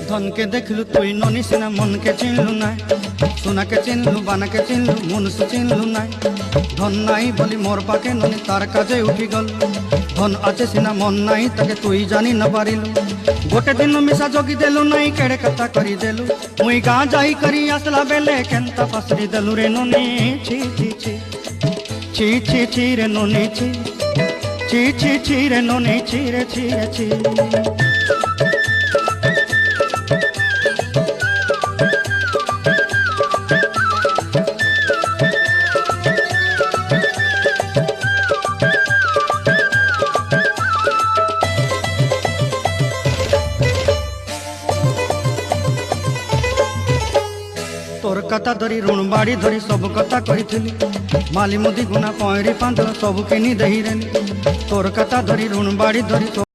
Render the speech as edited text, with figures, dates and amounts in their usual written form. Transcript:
धन के देखलु तुई ननी सिना मन के चिन्हलु ना सोना के चिन्हलु बाना के चिन्हलु मनुष्य चिन्हलु ना धन नाई बोली मोर पाके ननी तार काजे उठी गल धन आचे सिना मन नाई ताके तुई जानी न पारिलु गोटे दिन मिसा जोगी देलु नाई केड़े कथा करी देलु मुई गाँ जाई करी आसला बेले केंता पासरी देलु रे ननी छी छी छी छी छी छी रे ननी छी छी छी छी रे ननी छी रे छी रे छी। तोर कथा धरी ऋण बाड़ी धरी सब कथा कही माली मुदी गुना पहरी पांद सब किनी दही रे तोर कथा धरी ऋण बाड़ी धरी